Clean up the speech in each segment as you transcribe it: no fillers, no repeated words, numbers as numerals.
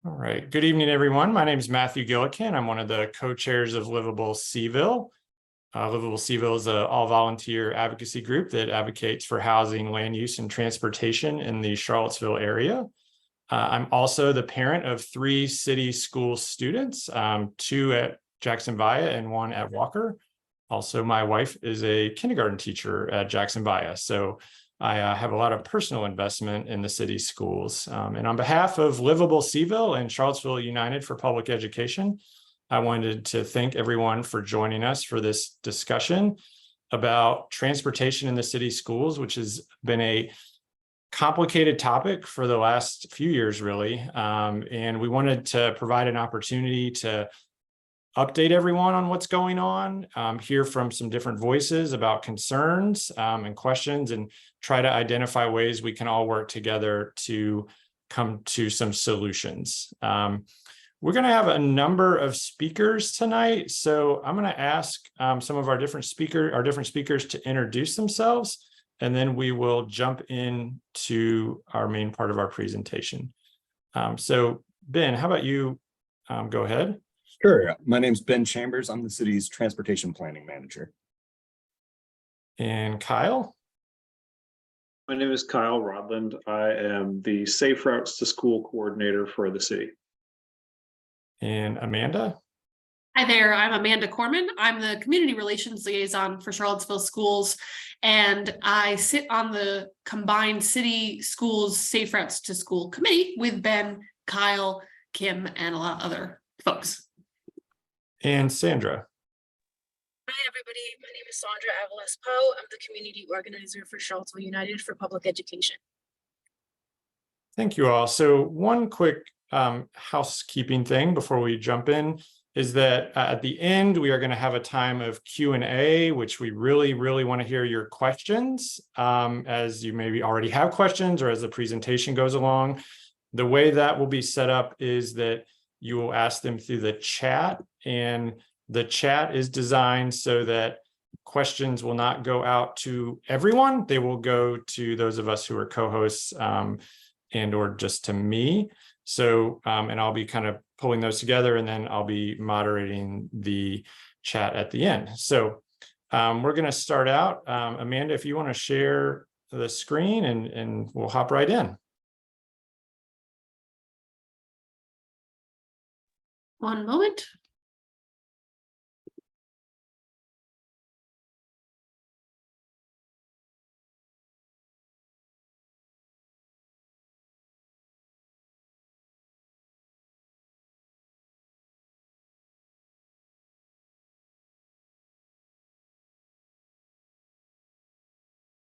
All right. Good evening, everyone. My name is Matthew Gillikin. I'm one of the co-chairs of Livable Seville. Livable Seville is an all-volunteer advocacy group that advocates for housing, land use, and transportation in the Charlottesville area. I'm also the parent of 3 city school students, 2 at Jackson Via and 1 at Walker. Also, my wife is a kindergarten teacher at Jackson Via. So I have a lot of personal investment in the city schools. And on behalf of Livable Seville and Charlottesville United for Public Education, I wanted to thank everyone for joining us for this discussion about transportation in the city schools, which has been a complicated topic for the last few years, really. And we wanted to provide an opportunity to update everyone on what's going on, hear from some different voices about concerns and questions, and try to identify ways we can all work together to come to some solutions. We're going to have a number of speakers tonight, so I'm going to ask some of our different speakers to introduce themselves, and then we will jump into our main part of our presentation. So Ben, how about you go ahead? Sure. My name's Ben Chambers. I'm the city's transportation planning manager. And Kyle? My name is Kyle Rodland. I am the Safe Routes to School coordinator for the city. And Amanda? Hi there, I'm Amanda Korman. I'm the Community Relations Liaison for Charlottesville Schools, and I sit on the combined City Schools Safe Routes to School committee with Ben, Kyle, Kim, and a lot of other folks. And Sandra. Hi, everybody. My name is Sandra Avalos-Poe. I'm the community organizer for Charlottesville United for Public Education. Thank you all. So one quick housekeeping thing before we jump in is that at the end, we are going to have a time of Q&A, which we really want to hear your questions, as you maybe already have questions or as the presentation goes along. The way that will be set up is that you will ask them through the chat, and the chat is designed so that questions will not go out to everyone. They will go to those of us who are co-hosts and or just to me. So, and I'll be kind of pulling those together, and then I'll be moderating the chat at the end. So we're going to start out. Amanda, if you want to share the screen, and we'll hop right in. One moment.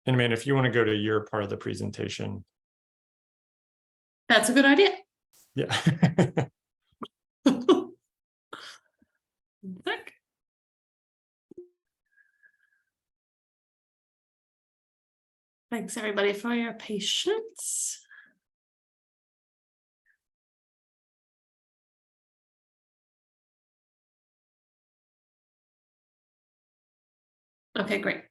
And Amanda, if you want to go to your part of the presentation. That's a good idea. Yeah. Thanks everybody for your patience. Okay, great.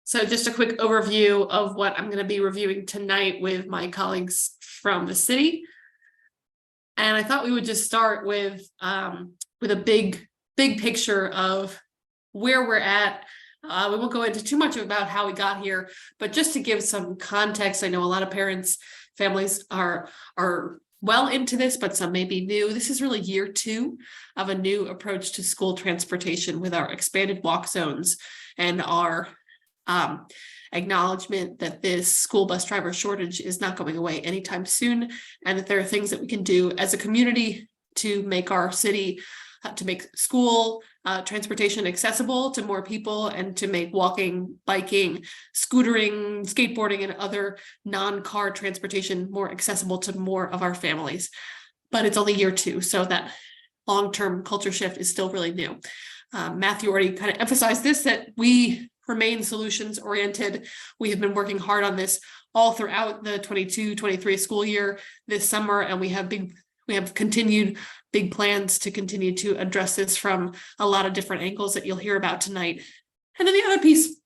So just a quick overview of what I'm going to be reviewing tonight with my colleagues from the city. And I thought we would just start with a big picture of where we're at. We won't go into too much about how we got here, but just to give some context, I know a lot of parents, families are well into this, but some may be new. This is really year 2 of a new approach to school transportation with our expanded walk zones and our acknowledgement that this school bus driver shortage is not going away anytime soon, and that there are things that we can do as a community to make our city, to make school transportation accessible to more people, and to make walking, biking, scootering, skateboarding, and other non-car transportation more accessible to more of our families. But it's only year 2, so that long-term culture shift is still really new. Matthew already kind of emphasized this, that we remain solutions oriented. We have been working hard on this all throughout the 22-23 school year this summer, and we have continued big plans to continue to address this from a lot of different angles that you'll hear about tonight. And then the other piece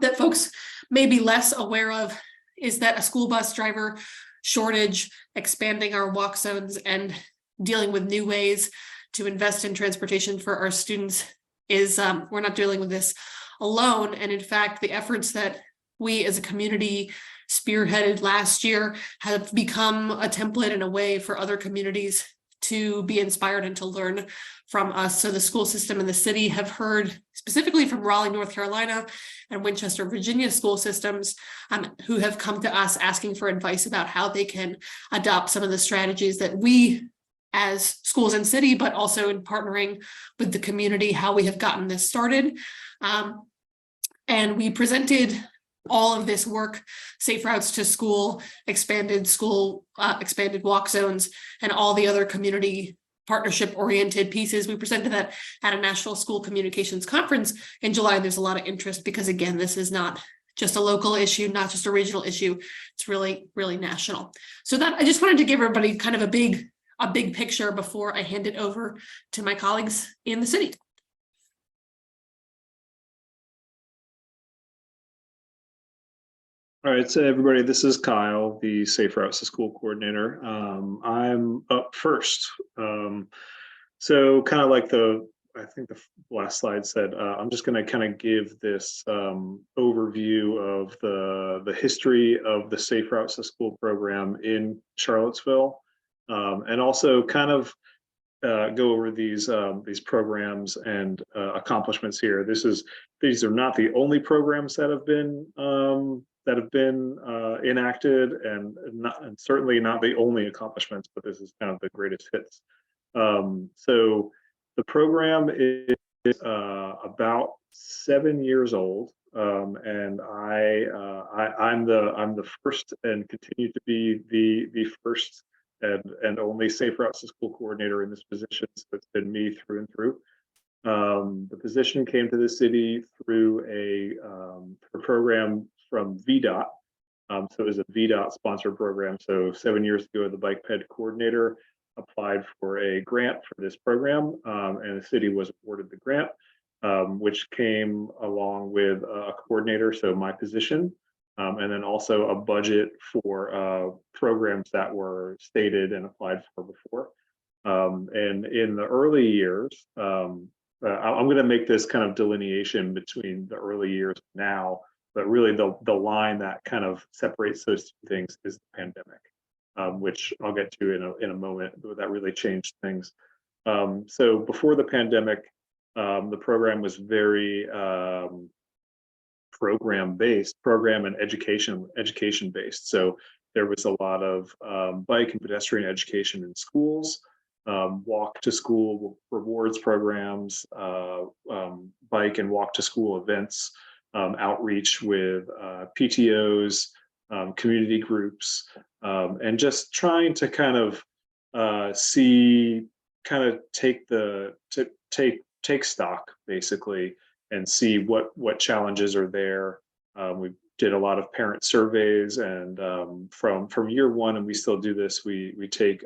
that folks may be less aware of is that a school bus driver shortage, expanding our walk zones, and dealing with new ways to invest in transportation for our students is we're not dealing with this alone. And in fact, the efforts that we as a community spearheaded last year have become a template and a way for other communities to be inspired and to learn from us. So the school system in the city have heard specifically from Raleigh, North Carolina and Winchester, Virginia school systems who have come to us asking for advice about how they can adopt some of the strategies that we as schools and city, but also in partnering with the community, how we have gotten this started. And we presented all of this work, safe routes to school, expanded walk zones, and all the other community partnership oriented pieces. We presented that at a National School Communications Conference in July. There's a lot of interest because, again, this is not just a local issue, not just a regional issue. It's really, really national. So that I just wanted to give everybody kind of a big picture before I hand it over to my colleagues in the city. All right, so everybody, this is Kyle, the Safe Routes to School coordinator. I'm up first. So kind of like I think the last slide said, I'm just going to kind of give this overview of the history of the Safe Routes to School program in Charlottesville, and also kind of go over these programs and accomplishments here. These are not the only programs that have been enacted, and certainly not the only accomplishments, but this is kind of the greatest hits. So the program is about 7 years old, and I'm the first and continue to be the first and only Safe Routes to School coordinator in this position. So it's been me through and through. The position came to the city through a program from VDOT. So it was a VDOT sponsored program. So 7 years ago, the bike ped coordinator applied for a grant for this program, and the city was awarded the grant, which came along with a coordinator, so my position, and then also a budget for programs that were stated and applied for before. And in the early years, I'm going to make this kind of delineation between the early years now, but really the line that kind of separates those two things is the pandemic, which I'll get to in a moment. That really changed things. So before the pandemic, the program was very program and education based. So there was a lot of bike and pedestrian education in schools, walk to school rewards programs, bike and walk to school events, outreach with PTOs, community groups, and just trying to kind of take stock basically and see what challenges are there. We did a lot of parent surveys, and from year one, and we still do this, we take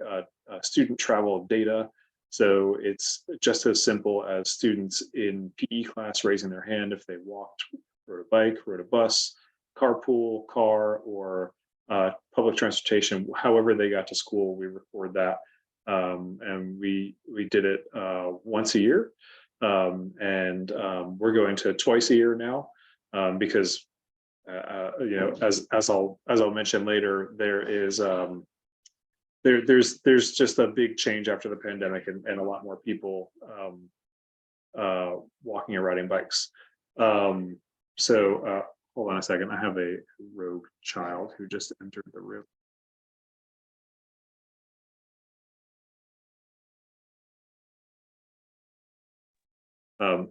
student travel data. So it's just as simple as students in PE class raising their hand if they walked, rode a bike, rode a bus, carpool, car, or public transportation. However they got to school, we record that, and we did it once a year, and we're going to twice a year now, because as I'll mention later, there's just a big change after the pandemic, and a lot more people walking and riding bikes. So hold on a second. I have a rogue child who just entered the room.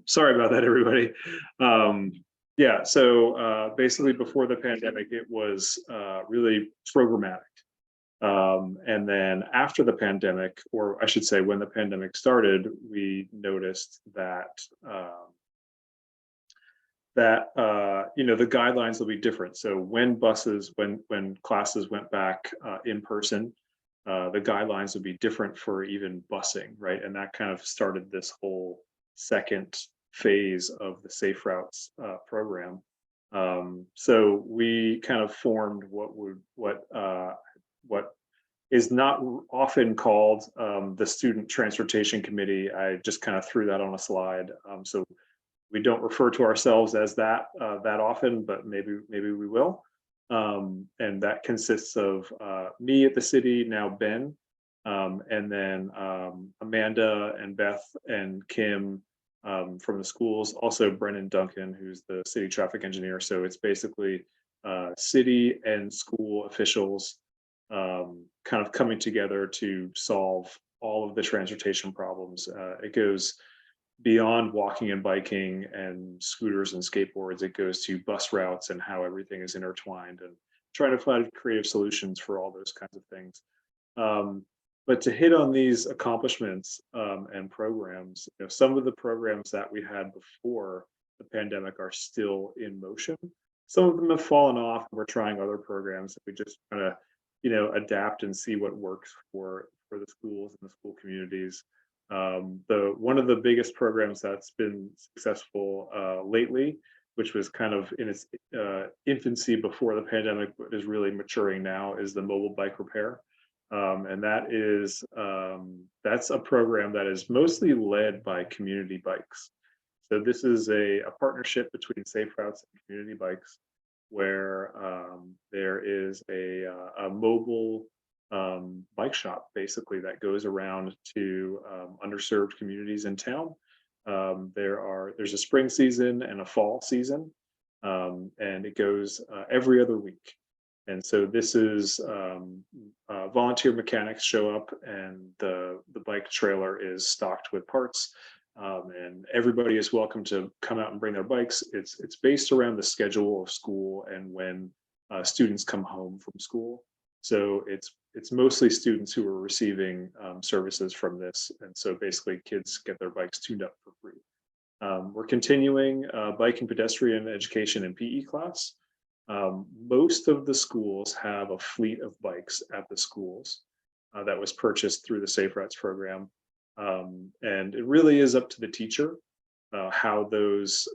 Sorry about that, everybody. Yeah, so basically before the pandemic, it was really programmatic. And then after the pandemic, or I should say when the pandemic started, we noticed that the guidelines will be different. So when classes went back in person, the guidelines would be different for even busing, right? And that kind of started this whole second phase of the Safe Routes program. So we kind of formed what what is not often called the Student Transportation Committee. I just kind of threw that on a slide. So we don't refer to ourselves as that that often, but maybe we will. And that consists of me at the city, now Ben, and then Amanda and Beth and Kim from the schools, also Brennan Duncan, who's the city traffic engineer. So it's basically city and school officials kind of coming together to solve all of the transportation problems. It goes beyond walking and biking and scooters and skateboards. It goes to bus routes and how everything is intertwined, and trying to find creative solutions for all those kinds of things. But to hit on these accomplishments and programs, some of the programs that we had before the pandemic are still in motion. Some of them have fallen off. We're trying other programs that we just kind of, adapt and see what works for the schools and the school communities. One of the biggest programs that's been successful lately, which was kind of in its infancy before the pandemic, but is really maturing now, is the mobile bike repair. And that's a program that is mostly led by community bikes. So this is a partnership between Safe Routes and Community Bikes, where there is a mobile bike shop basically that goes around to underserved communities in town. There's a spring season and a fall season, and it goes every other week. And so this is volunteer mechanics show up, and the bike trailer is stocked with parts, and everybody is welcome to come out and bring their bikes. It's based around the schedule of school and when students come home from school. So it's mostly students who are receiving services from this, and so basically kids get their bikes tuned up for free. We're continuing bike and pedestrian education and PE class. Most of the schools have a fleet of bikes at the schools that was purchased through the Safe Routes program, and it really is up to the teacher how those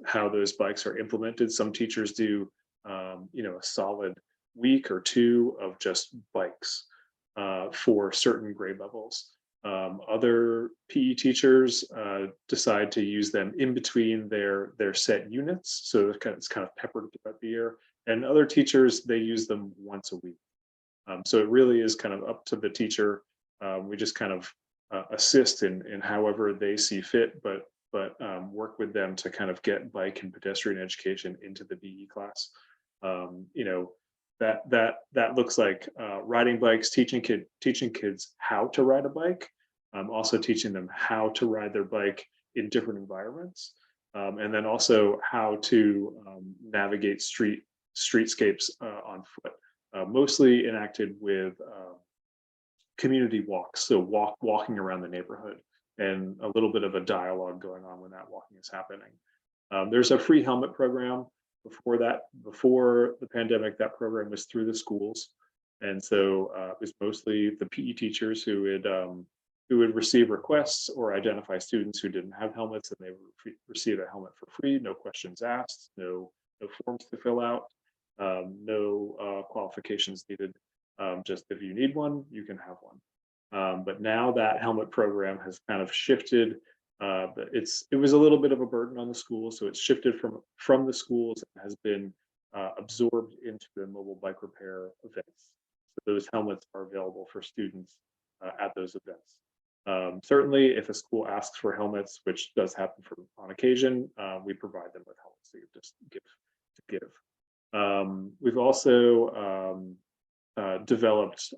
bikes are implemented. Some teachers do a solid week or two of just bikes for certain grade levels. Other PE teachers decide to use them in between their set units, so it's kind of peppered throughout the year. And other teachers, they use them once a week. So it really is kind of up to the teacher. We just kind of assist in however they see fit, but work with them to kind of get bike and pedestrian education into the BE class. That looks like riding bikes, teaching kids how to ride a bike, also teaching them how to ride their bike in different environments, and then also how to navigate streetscapes on foot, mostly enacted with community walks, so walking around the neighborhood, and a little bit of a dialogue going on when that walking is happening. There's a free helmet program. Before the pandemic, that program was through the schools, and so it was mostly the PE teachers who would receive requests or identify students who didn't have helmets, and they would receive a helmet for free, no questions asked, no forms to fill out, no qualifications needed. Just if you need one, you can have one. But now that helmet program has kind of shifted. It was a little bit of a burden on the schools, so it's shifted from the schools and has been absorbed into the mobile bike repair events. So those helmets are available for students at those events. Certainly, if a school asks for helmets, which does happen on occasion, we provide them with helmets to give. We've also developed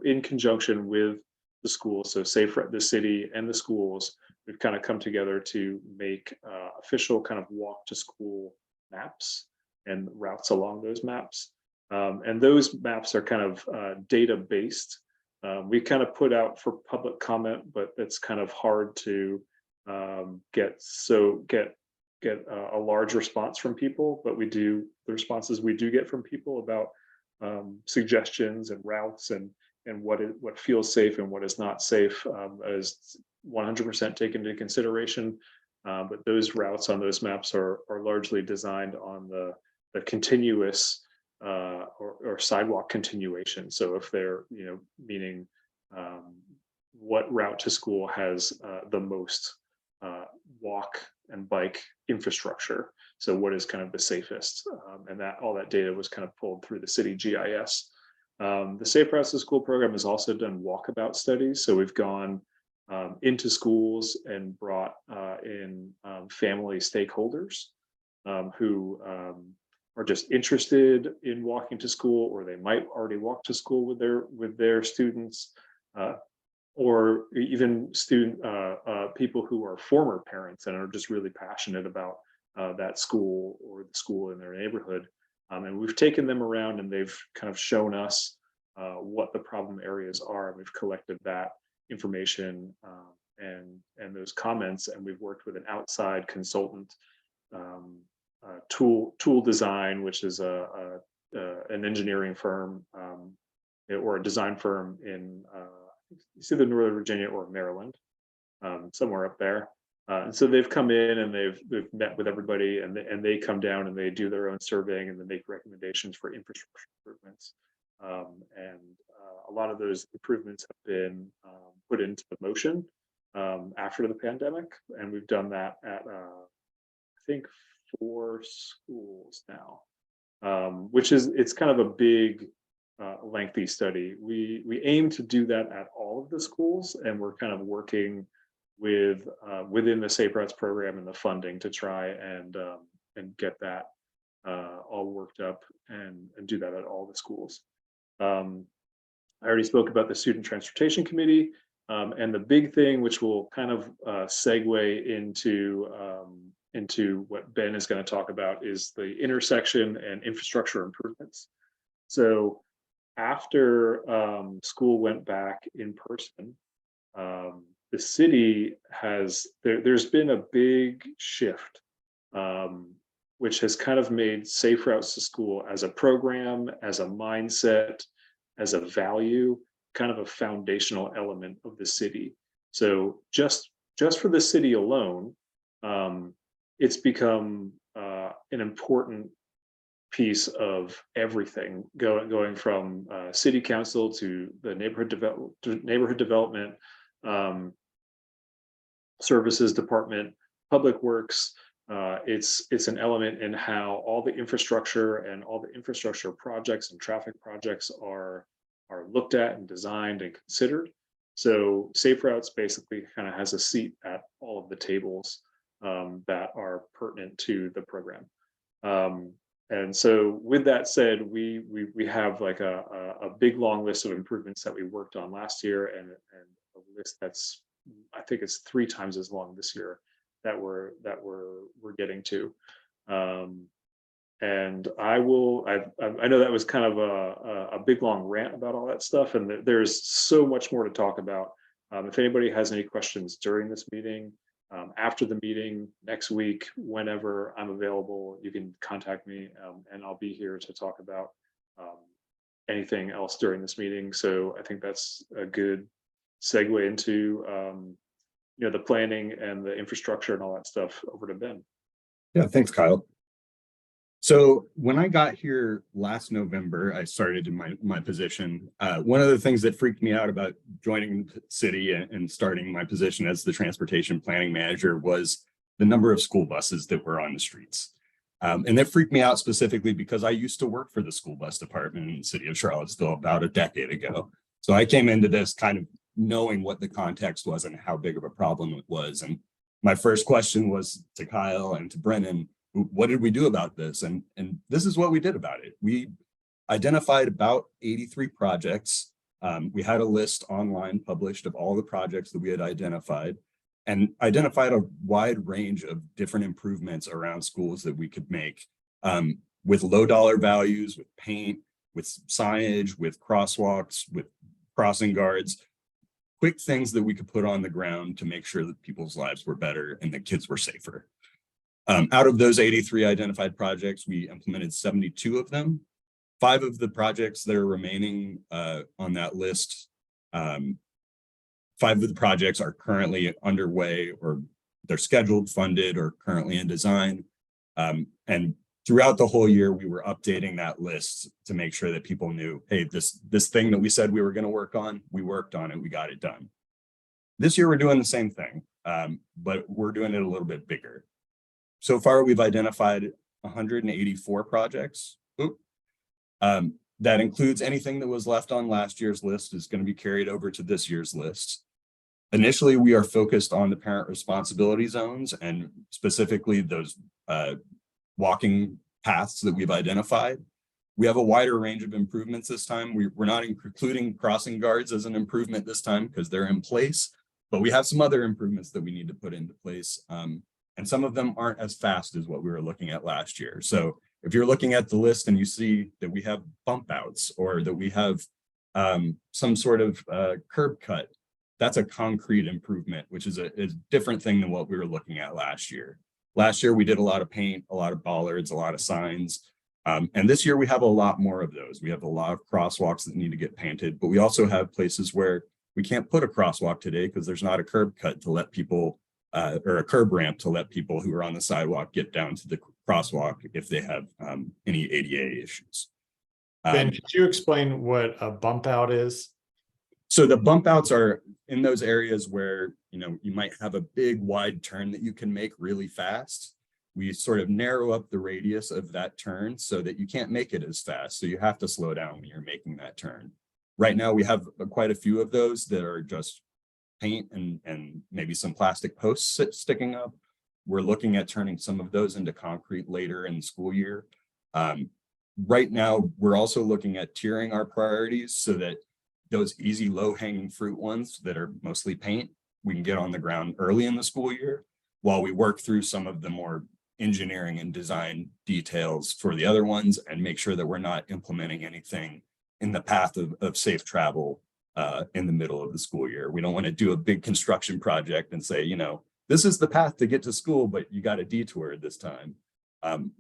in conjunction with the schools, so the city and the schools, we've kind of come together to make official kind of walk to school maps and routes along those maps. And those maps are kind of data based. We kind of put out for public comment, but it's kind of hard to get a large response from people, but the responses we do get from people about suggestions and routes and what feels safe and what is not safe is 100% taken into consideration. But those routes on those maps are largely designed on the continuous or sidewalk continuation. So if they're, meaning what route to school has the most walk and bike infrastructure. So what is kind of the safest, and that all that data was kind of pulled through the city GIS. The Safe Routes to School program has also done walkabout studies. So we've gone into schools and brought in family stakeholders who are just interested in walking to school, or they might already walk to school with their students, or even people who are former parents and are just really passionate about that school or the school in their neighborhood. And we've taken them around and they've kind of shown us what the problem areas are. And we've collected that information and those comments, and we've worked with an outside consultant, Tool Design, which is an engineering firm or a design firm in either Northern Virginia or Maryland, somewhere up there. And so they've come in and they've met with everybody, and they come down and they do their own surveying and they make recommendations for infrastructure improvements. And a lot of those improvements have been put into motion after the pandemic, and we've done that at I think 4 schools now, it's kind of a big lengthy study. We aim to do that at all of the schools, and we're kind of working with within the Safe Routes program and the funding to try and get that all worked up and do that at all the schools. I already spoke about the Student Transportation Committee, and the big thing, which will kind of segue into what Ben is going to talk about, is the intersection and infrastructure improvements. So after school went back in person, the city there's been a big shift, which has kind of made Safe Routes to School as a program, as a mindset, as a value, kind of a foundational element of the city. So just for the city alone, it's become an important piece of everything, going from city council to the neighborhood development, services department, public works. It's an element in how all the infrastructure and all the infrastructure projects and traffic projects are looked at and designed and considered. So Safe Routes basically kind of has a seat at all of the tables that are pertinent to the program. And so with that said, we have like a big long list of improvements that we worked on last year, and a list that's, I think it's 3 times as long this year that we're getting to. And I know that was kind of a big long rant about all that stuff, and there's so much more to talk about. If anybody has any questions during this meeting, after the meeting, next week, whenever I'm available, you can contact me, and I'll be here to talk about anything else during this meeting. So I think that's a good segue into the planning and the infrastructure and all that stuff. Over to Ben. Yeah, thanks, Kyle. So when I got here last November, I started in my position. One of the things that freaked me out about joining the city and starting my position as the transportation planning manager was the number of school buses that were on the streets. And that freaked me out specifically because I used to work for the school bus department in the city of Charlottesville about a decade ago. So I came into this kind of knowing what the context was and how big of a problem it was. And my first question was to Kyle and to Brennan, what did we do about this? And this is what we did about it. We identified about 83 projects. We had a list online published of all the projects that we had identified, and identified a wide range of different improvements around schools that we could make, with low dollar values, with paint, with signage, with crosswalks, with crossing guards, quick things that we could put on the ground to make sure that people's lives were better and that kids were safer. Out of those 83 identified projects, we implemented 72 of them. 5 of the projects that are remaining on that list, 5 of the projects are currently underway, or they're scheduled, funded, or currently in design. And throughout the whole year, we were updating that list to make sure that people knew, hey, this thing that we said we were going to work on, we worked on it, we got it done. This year, we're doing the same thing, but we're doing it a little bit bigger. So far, we've identified 184 projects. That includes anything that was left on last year's list is going to be carried over to this year's list. Initially, we are focused on the parent responsibility zones and specifically those walking paths that we've identified. We have a wider range of improvements this time. We're not including crossing guards as an improvement this time because they're in place, but we have some other improvements that we need to put into place. And some of them aren't as fast as what we were looking at last year. So if you're looking at the list and you see that we have bump outs or that we have some sort of curb cut, that's a concrete improvement, which is a different thing than what we were looking at last year. Last year, we did a lot of paint, a lot of bollards, a lot of signs. And this year we have a lot more of those. We have a lot of crosswalks that need to get painted, but we also have places where we can't put a crosswalk today because there's not a curb cut to let people or a curb ramp to let people who are on the sidewalk get down to the crosswalk if they have any ADA issues. Ben, could you explain what a bump out is? So the bump outs are in those areas where, you might have a big wide turn that you can make really fast. We sort of narrow up the radius of that turn so that you can't make it as fast. So you have to slow down when you're making that turn. Right now, we have quite a few of those that are just paint and maybe some plastic posts sticking up. We're looking at turning some of those into concrete later in the school year. Right now, we're also looking at tiering our priorities so that those easy low-hanging fruit ones that are mostly paint, we can get on the ground early in the school year while we work through some of the more engineering and design details for the other ones and make sure that we're not implementing anything in the path of safe travel in the middle of the school year. We don't want to do a big construction project and say, this is the path to get to school, but you got a detour this time.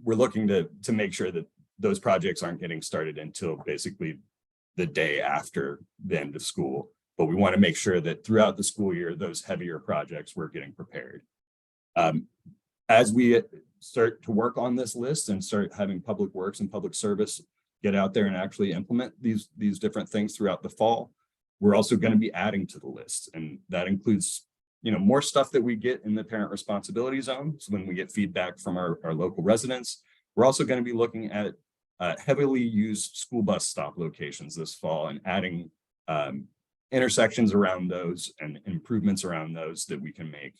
We're looking to make sure that those projects aren't getting started until basically the day after the end of school. But we want to make sure that throughout the school year, those heavier projects, we're getting prepared. As we start to work on this list and start having public works and public service get out there and actually implement these different things throughout the fall, we're also going to be adding to the list. And that includes, more stuff that we get in the parent responsibility zone. So when we get feedback from our local residents, we're also going to be looking at heavily used school bus stop locations this fall and adding intersections around those and improvements around those that we can make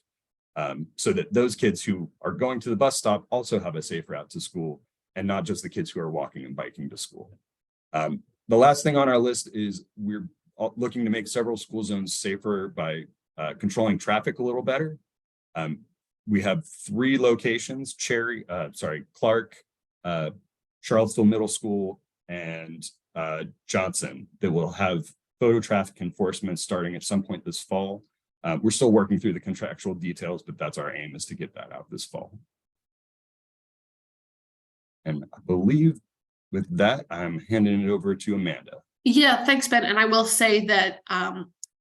so that those kids who are going to the bus stop also have a safe route to school and not just the kids who are walking and biking to school. The last thing on our list is we're looking to make several school zones safer by controlling traffic a little better. We have 3 locations, Clark, Charlottesville Middle School, and Johnson, that will have photo traffic enforcement starting at some point this fall. We're still working through the contractual details, but that's our aim, is to get that out this fall. And I believe with that, I'm handing it over to Amanda. Yeah, thanks, Ben. And I will say that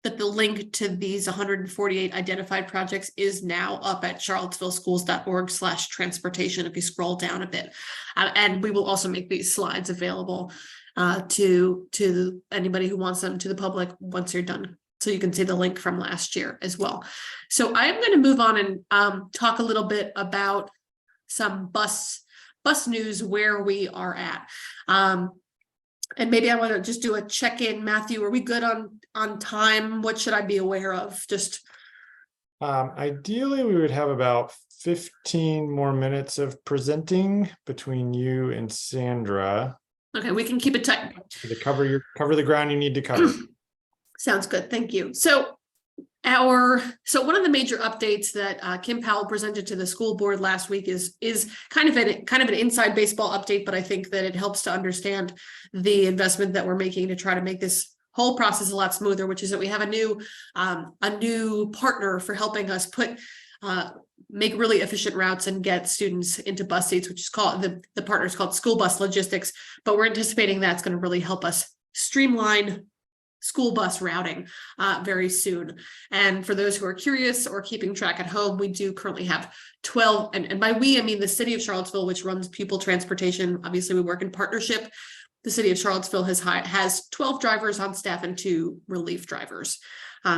that the link to these 148 identified projects is now up at charlottesvilleschools.org/transportation if you scroll down a bit. And we will also make these slides available to anybody who wants them, to the public, once you're done. So you can see the link from last year as well. So I'm going to move on and talk a little bit about some bus news, where we are at. And maybe I want to just do a check-in. Matthew, are we good on time? What should I be aware of? Just ideally, we would have about 15 more minutes of presenting between you and Sandra. okay, we can keep it tight. To cover the ground you need to cover. Sounds good. Thank you. So one of the major updates that Kim Powell presented to the school board last week is kind of an inside baseball update, but I think that it helps to understand the investment that we're making to try to make this whole process a lot smoother, which is that we have a new partner for helping us make really efficient routes and get students into bus seats, which is called the partner is called School Bus Logistics. But we're anticipating that's going to really help us streamline school bus routing very soon. And for those who are curious or keeping track at home, we do currently have 12, and by we, I mean the city of Charlottesville, which runs pupil transportation. Obviously, we work in partnership. The city of Charlottesville has 12 drivers on staff and 2 relief drivers.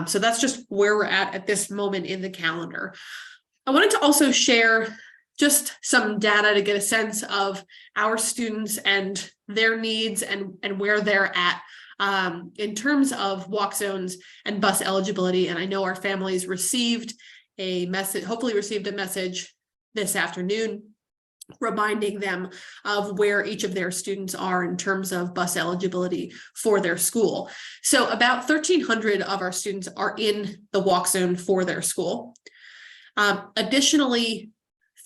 So that's just where we're at this moment in the calendar. I wanted to also share just some data to get a sense of our students and their needs and where they're at in terms of walk zones and bus eligibility. And I know our families received a message, hopefully received a message this afternoon, reminding them of where each of their students are in terms of bus eligibility for their school. So about 1,300 of our students are in the walk zone for their school. Additionally,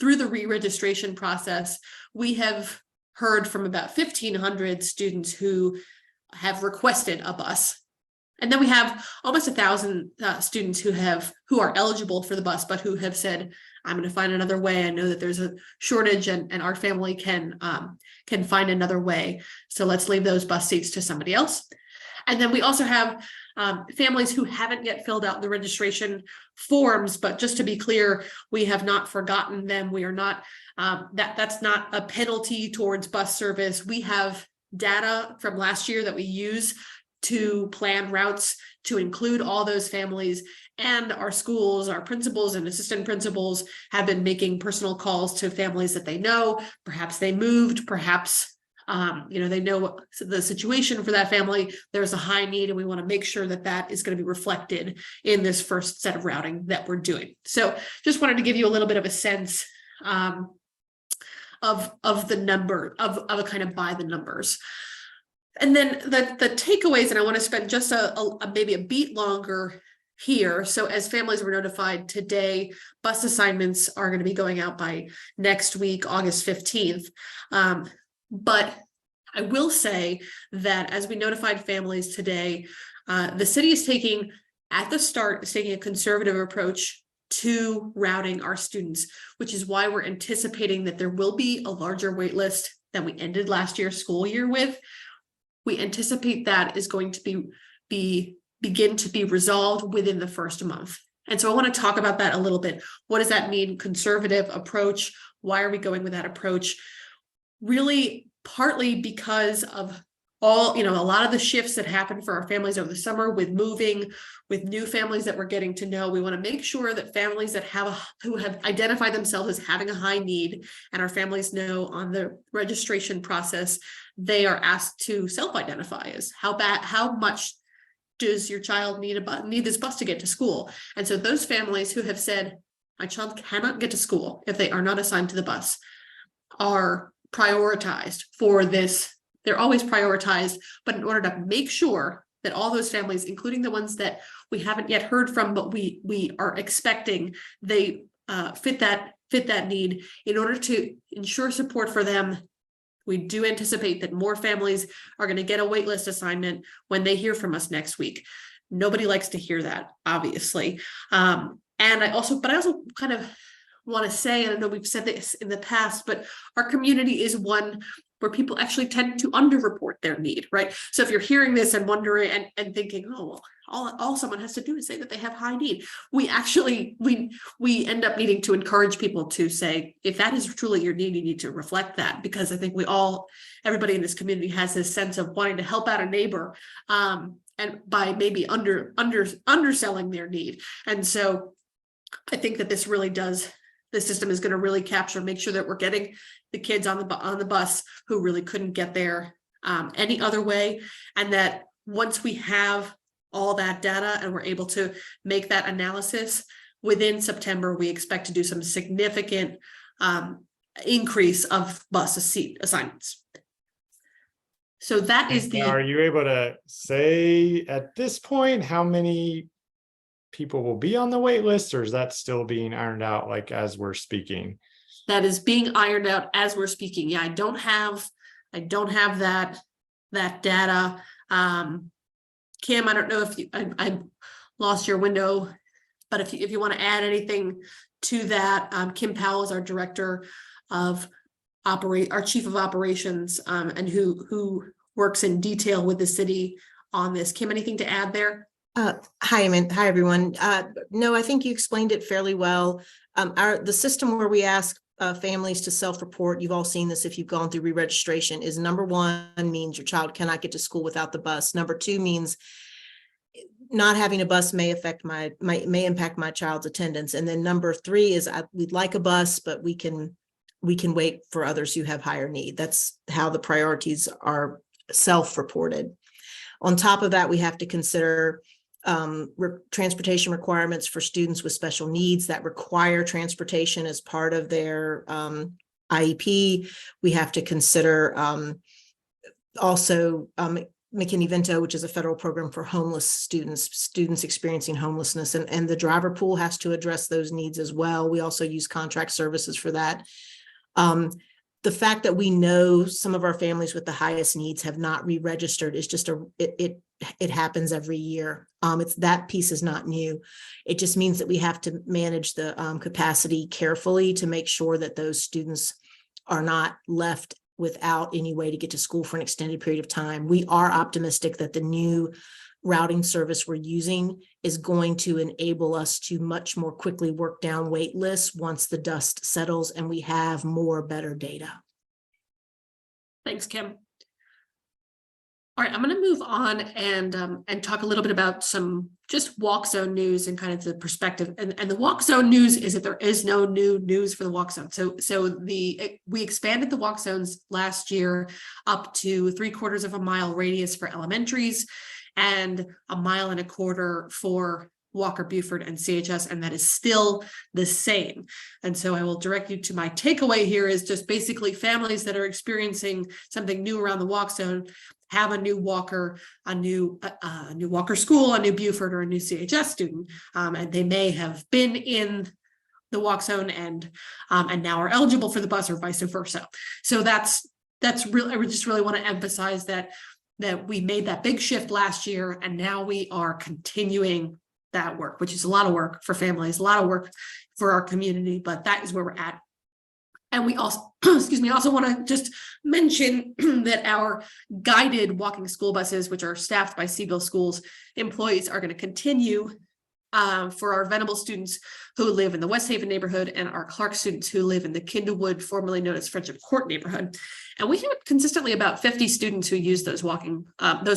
through the re-registration process, we have heard from about 1,500 students who have requested a bus. And then we have almost 1,000 students who are eligible for the bus, but who have said, I'm going to find another way. I know that there's a shortage and our family can find another way. So let's leave those bus seats to somebody else. And then we also have families who haven't yet filled out the registration forms, but just to be clear, we have not forgotten them. We are not, that's not a penalty towards bus service. We have data from last year that we use to plan routes to include all those families, and our schools, our principals and assistant principals have been making personal calls to families that they know. Perhaps they moved, perhaps they know the situation for that family. There's a high need, and we want to make sure that that is going to be reflected in this first set of routing that we're doing. So just wanted to give you a little bit of a sense of the number of a kind of by the numbers. And then the takeaways, and I want to spend just maybe a beat longer here. So as families were notified today, bus assignments are going to be going out by next week, August 15th. But I will say that as we notified families today, the city is taking a conservative approach to routing our students, which is why we're anticipating that there will be a larger wait list than we ended last year's school year with. We anticipate that is going to begin to be resolved within the first month. And so I want to talk about that a little bit. What does that mean? Conservative approach. Why are we going with that approach? Really, partly because of a lot of the shifts that happened for our families over the summer with moving, with new families that we're getting to know. We want to make sure that families who have identified themselves as having a high need, and our families know on the registration process, they are asked to self-identify as how much does your child need this bus to get to school? And so those families who have said, my child cannot get to school if they are not assigned to the bus, are prioritized for this. They're always prioritized, but in order to make sure that all those families, including the ones that we haven't yet heard from, but we are expecting they fit that need, in order to ensure support for them, we do anticipate that more families are going to get a waitlist assignment when they hear from us next week. Nobody likes to hear that, obviously. And I also kind of want to say, and I know we've said this in the past, but our community is one where people actually tend to underreport their need, right? So if you're hearing this and wondering and thinking, oh, well, all someone has to do is say that they have high need, we end up needing to encourage people to say, if that is truly your need, you need to reflect that, because I think everybody in this community has this sense of wanting to help out a neighbor, and by maybe underselling their need. And so I think that the system is going to really make sure that we're getting the kids on the bus who really couldn't get there any other way. And that once we have all that data and we're able to make that analysis within September, we expect to do some significant increase of bus seat assignments. So that is Are you able to say at this point how many people will be on the wait list, or is that still being ironed out as we're speaking? That is being ironed out as we're speaking. Yeah, I don't have that data. Kim, I don't know if I lost your window, but if you want to add anything to that, Kim Powell is our director of our chief of operations, and who works in detail with the city on this. Kim, anything to add there? Hi, Hi, everyone. No, I think you explained it fairly well. The system where we ask families to self-report, you've all seen this if you've gone through re-registration, is number one means your child cannot get to school without the bus. Number two means not having a bus may impact my child's attendance. And then number three is we'd like a bus, but we can wait for others who have higher need. That's how the priorities are self-reported. On top of that, we have to consider transportation requirements for students with special needs that require transportation as part of their IEP. We have to consider also McKinney-Vento, which is a federal program for homeless students experiencing homelessness, and the driver pool has to address those needs as well. We also use contract services for that. The fact that we know some of our families with the highest needs have not re-registered is just it happens every year. It's that piece is not new. It just means that we have to manage the capacity carefully to make sure that those students are not left without any way to get to school for an extended period of time. We are optimistic that the new routing service we're using is going to enable us to much more quickly work down wait lists once the dust settles and we have better data. Thanks, Kim. All right, I'm going to move on and talk a little bit about some just walk zone news and kind of the perspective. And the walk zone news is that there is no new news for the walk zone. So we expanded the walk zones last year up to 3/4 of a mile radius for elementaries and 1.25 miles for Walker, Buford, and CHS, and that is still the same. And so I will direct you to my takeaway here is just basically families that are experiencing something new around the walk zone have a new Walker, a new Walker school, a new Buford, or a new CHS student, and they may have been in the walk zone and now are eligible for the bus, or vice versa. So that's really, I just really want to emphasize that we made that big shift last year, and now we are continuing that work, which is a lot of work for families, a lot of work for our community, but that is where we're at. And we also, excuse me, also want to just mention that our guided walking school buses, which are staffed by Seville Schools employees, are going to continue for our Venable students who live in the West Haven neighborhood and our Clark students who live in the Kindlewood, formerly known as Friendship Court neighborhood. And we had consistently about 50 students who use those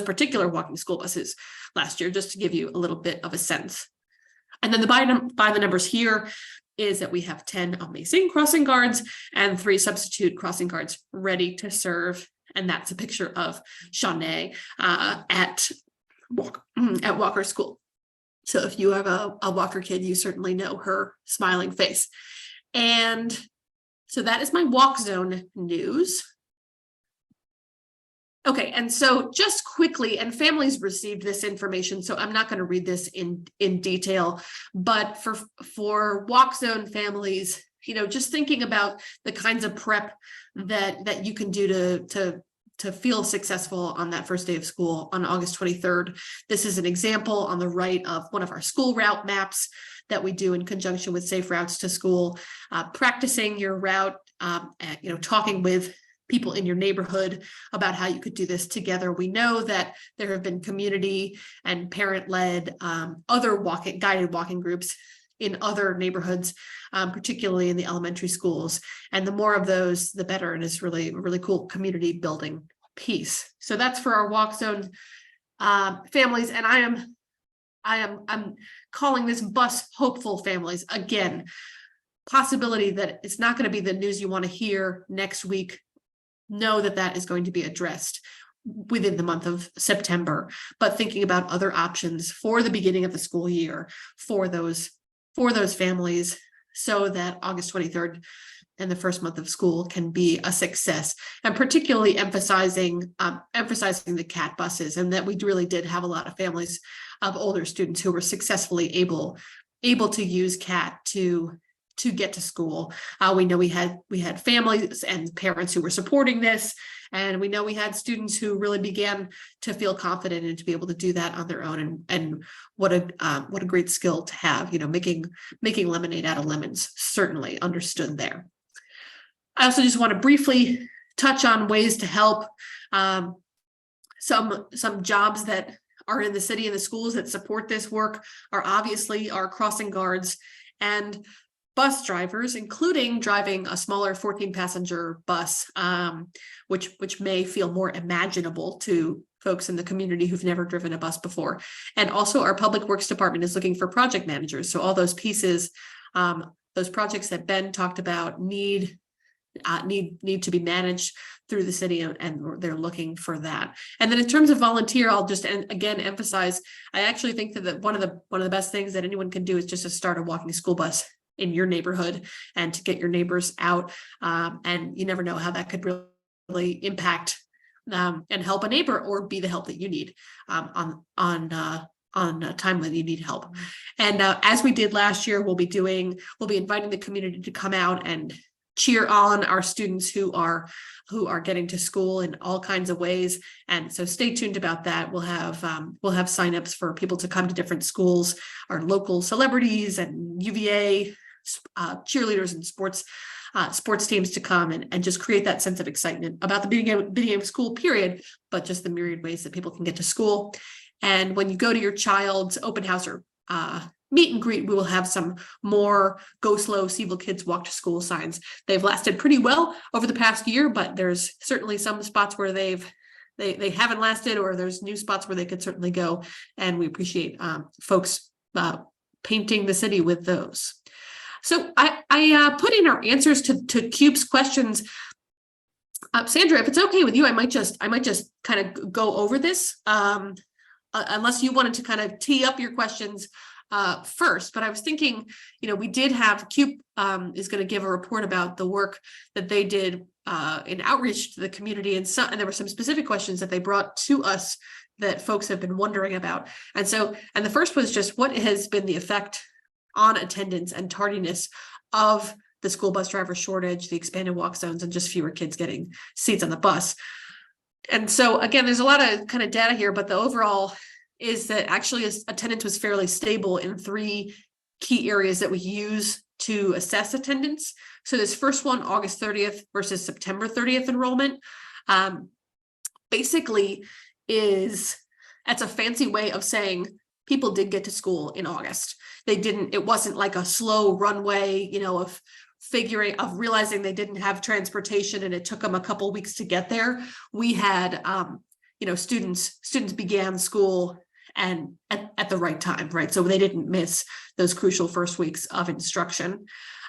particular walking school buses last year, just to give you a little bit of a sense. And then by the numbers here is that we have 10 amazing crossing guards and 3 substitute crossing guards ready to serve. And that's a picture of Shanae at Walker School. So if you have a Walker kid, you certainly know her smiling face. And so that is my walk zone news. Okay, and so just quickly, and families received this information, so I'm not going to read this in detail, but for walk zone families, just thinking about the kinds of prep that you can do to feel successful on that first day of school on August 23rd. This is an example on the right of one of our school route maps that we do in conjunction with Safe Routes to School, practicing your route, talking with people in your neighborhood about how you could do this together. We know that there have been community and parent-led other guided walking groups in other neighborhoods, particularly in the elementary schools. And the more of those, the better. And it's really, really cool community building piece. So that's for our walk zone families. And I'm calling this bus hopeful families. Again, possibility that it's not going to be the news you want to hear next week. Know that is going to be addressed within the month of September, but thinking about other options for the beginning of the school year for those families, so that August 23rd and the first month of school can be a success, and particularly emphasizing the CAT buses, and that we really did have a lot of families of older students who were successfully able to use CAT to get to school. We know we had families and parents who were supporting this, and we know we had students who really began to feel confident and to be able to do that on their own. And what a great skill to have, making lemonade out of lemons, certainly understood there. I also just want to briefly touch on ways to help some jobs that are in the city and the schools that support this work are obviously our crossing guards and bus drivers, including driving a smaller 14-passenger bus, which may feel more imaginable to folks in the community who've never driven a bus before. And also our Public Works Department is looking for project managers. So all those pieces, those projects that Ben talked about need to be managed through the city, and they're looking for that. And then in terms of volunteer, I'll just again emphasize, I actually think that one of the best things that anyone can do is just to start a walking school bus in your neighborhood and to get your neighbors out. And you never know how that could really impact and help a neighbor or be the help that you need on a time when you need help. And as we did last year, we'll be inviting the community to come out and cheer on our students who are getting to school in all kinds of ways. And so stay tuned about that. We'll have signups for people to come to different schools, our local celebrities and UVA cheerleaders and sports teams to come and just create that sense of excitement about the beginning of school period, but just the myriad ways that people can get to school. And when you go to your child's open house or meet and greet, we will have some more Go Slow Seville Kids Walk to School signs. They've lasted pretty well over the past year, but there's certainly some spots where they haven't lasted, or there's new spots where they could certainly go. And we appreciate folks painting the city with those. So I put in our answers to Cube's questions. Sandra, if it's okay with you, I might just kind of go over this, unless you wanted to kind of tee up your questions first. But I was thinking, we did have Cube is going to give a report about the work that they did in outreach to the community, and there were some specific questions that they brought to us that folks have been wondering about. And the first was just, what has been the effect on attendance and tardiness of the school bus driver shortage, the expanded walk zones, and just fewer kids getting seats on the bus? And so again, there's a lot of kind of data here, but the overall is that actually attendance was fairly stable in 3 key areas that we use to assess attendance. So this first one, August 30th versus September 30th enrollment, basically that's a fancy way of saying people did get to school in August. It wasn't like a slow runway, of realizing they didn't have transportation and it took them a couple weeks to get there. We had, students began school and at the right time, right? So they didn't miss those crucial first weeks of instruction.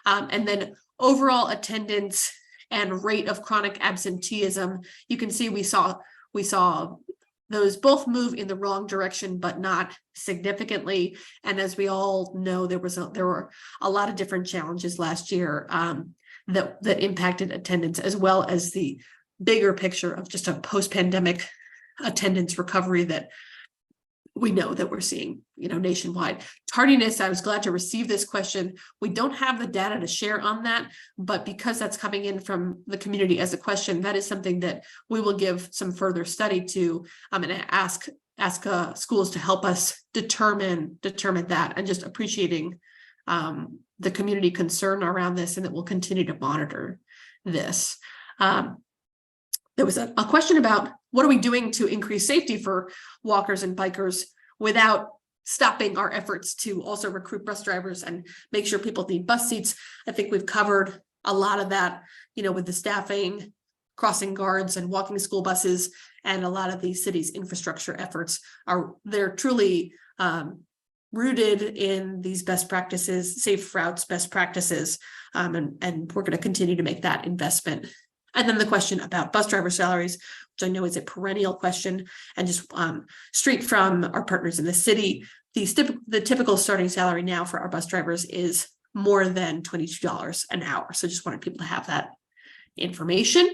And then overall attendance and rate of chronic absenteeism, you can see we saw those both move in the wrong direction, but not significantly. And as we all know, there were a lot of different challenges last year that impacted attendance, as well as the bigger picture of just a post-pandemic attendance recovery that we know that we're seeing, nationwide. Tardiness, I was glad to receive this question. We don't have the data to share on that, but because that's coming in from the community as a question, that is something that we will give some further study to, and ask schools to help us determine that, and just appreciating the community concern around this, and that we'll continue to monitor this. There was a question about, what are we doing to increase safety for walkers and bikers without stopping our efforts to also recruit bus drivers and make sure people need bus seats? I think we've covered a lot of that, with the staffing, crossing guards, and walking school buses, and a lot of the city's infrastructure efforts they're truly rooted in these best practices, safe routes, best practices, and we're going to continue to make that investment. And then the question about bus driver salaries, which I know is a perennial question, and just straight from our partners in the city, the typical starting salary now for our bus drivers is more than $22 an hour. So just wanted people to have that information.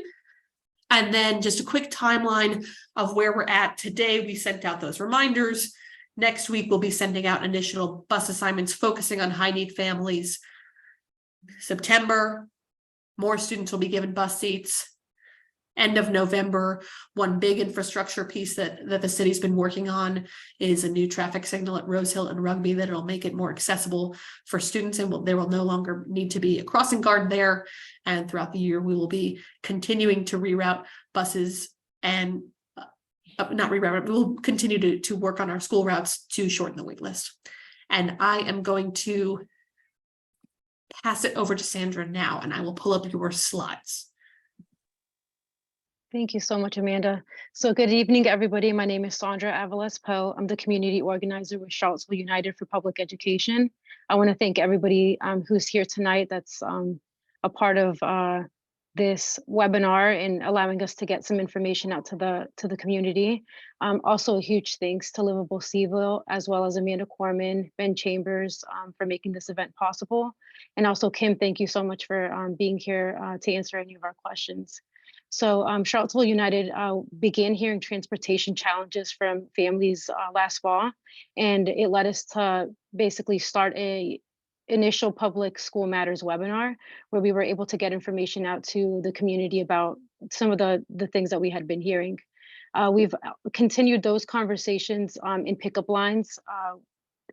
And then just a quick timeline of where we're at today. We sent out those reminders. Next week, we'll be sending out additional bus assignments focusing on high-need families. September, more students will be given bus seats. End of November, one big infrastructure piece that the city's been working on is a new traffic signal at Rose Hill and Rugby that'll make it more accessible for students, and there will no longer need to be a crossing guard there. And throughout the year, we will be continuing to reroute buses and not reroute, but we'll continue to work on our school routes to shorten the wait list. And I am going to pass it over to Sandra now, and I will pull up your slides. Thank you so much, Amanda. So good evening, everybody. My name is Sandra Avalos Poe. I'm the community organizer with Charlottesville United for Public Education. I want to thank everybody who's here tonight that's a part of this webinar and allowing us to get some information out to the community. Also a huge thanks to Livable Cville, as well as Amanda Korman, Ben Chambers for making this event possible. And also Kim, thank you so much for being here to answer any of our questions. So Charlottesville United began hearing transportation challenges from families last fall, and it led us to basically start a initial public school matters webinar where we were able to get information out to the community about some of the things that we had been hearing. We've continued those conversations in pickup lines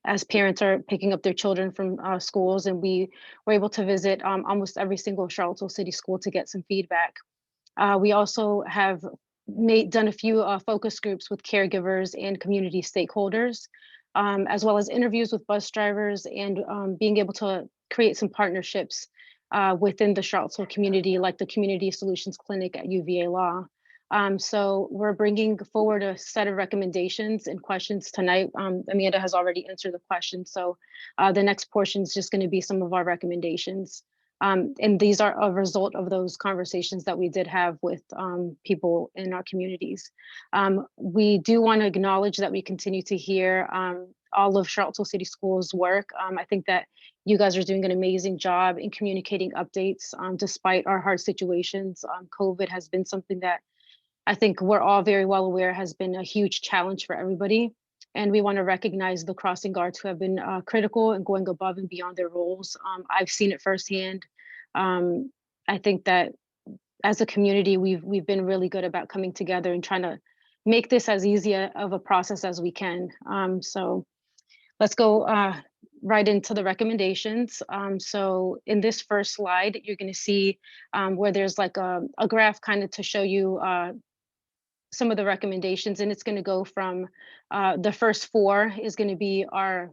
as parents are picking up their children from schools, and we were able to visit almost every single Charlottesville City school to get some feedback. We also have done a few focus groups with caregivers and community stakeholders, as well as interviews with bus drivers and being able to create some partnerships within the Charlottesville community, like the Community Solutions Clinic at UVA Law. So we're bringing forward a set of recommendations and questions tonight. Amanda has already answered the question, so the next portion is just going to be some of our recommendations. And these are a result of those conversations that we did have with people in our communities. We do want to acknowledge that we continue to hear all of Charlottesville City Schools' work. I think that you guys are doing an amazing job in communicating updates despite our hard situations. COVID has been something that I think we're all very well aware has been a huge challenge for everybody. And we want to recognize the crossing guards who have been critical and going above and beyond their roles. I've seen it firsthand. I think that as a community, we've been really good about coming together and trying to make this as easy of a process as we can. So let's go right into the recommendations. So in this first slide, you're going to see where there's like a graph kind of to show you some of the recommendations, and it's going to go from the first 4 is going to be our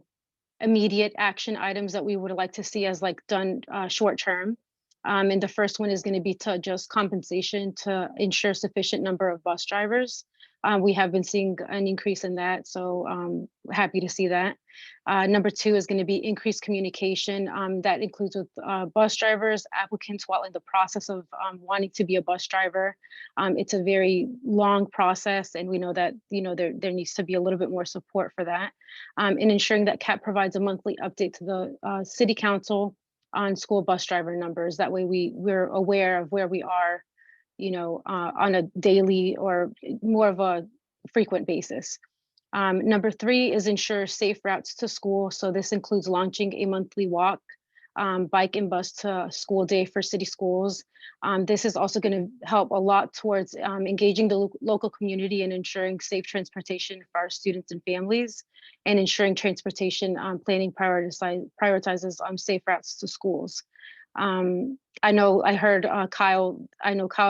immediate action items that we would like to see as like done short term. And the first one is going to be to adjust compensation to ensure sufficient number of bus drivers. We have been seeing an increase in that, so happy to see that. Number 2 is going to be increased communication. That includes with bus drivers, applicants while in the process of wanting to be a bus driver. It's a very long process, and we know that there needs to be a little bit more support for that. And ensuring that CAP provides a monthly update to the City Council on school bus driver numbers. That way we're aware of where we are, on a daily or more of a frequent basis. Number 3 is ensure safe routes to school. So this includes launching a monthly walk, bike and bus to school day for city schools. This is also going to help a lot towards engaging the local community and ensuring safe transportation for our students and families, and ensuring transportation planning prioritizes safe routes to schools. I know Kyle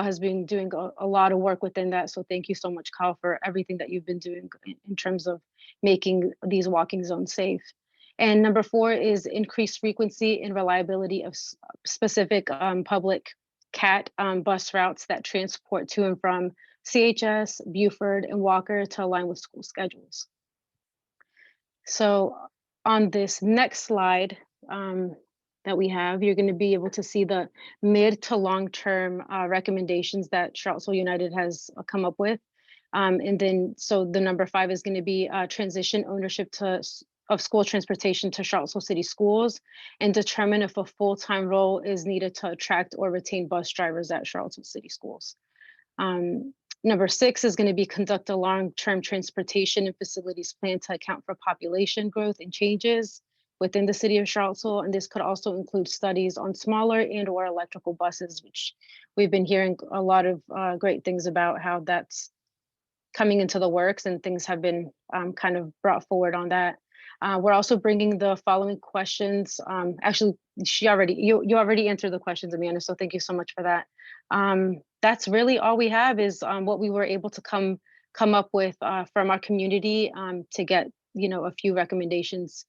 has been doing a lot of work within that. So thank you so much, Kyle, for everything that you've been doing in terms of making these walking zones safe. And number 4 is increased frequency and reliability of specific public CAT bus routes that transport to and from CHS, Buford, and Walker to align with school schedules. So on this next slide, that we have, you're going to be able to see the mid to long-term recommendations that Charlottesville United has come up with. And then, so the number 5 is going to be transition ownership of school transportation to Charlottesville City Schools, and determine if a full-time role is needed to attract or retain bus drivers at Charlottesville City Schools. Number 6 is going to be conduct a long-term transportation and facilities plan to account for population growth and changes within the city of Charlottesville. And this could also include studies on smaller and or electrical buses, which we've been hearing a lot of great things about how that's coming into the works, and things have been kind of brought forward on that. We're also bringing the following questions. Actually, you already answered the questions, Amanda, so thank you so much for that. That's really all we have is what we were able to come come up with from our community to get, a few recommendations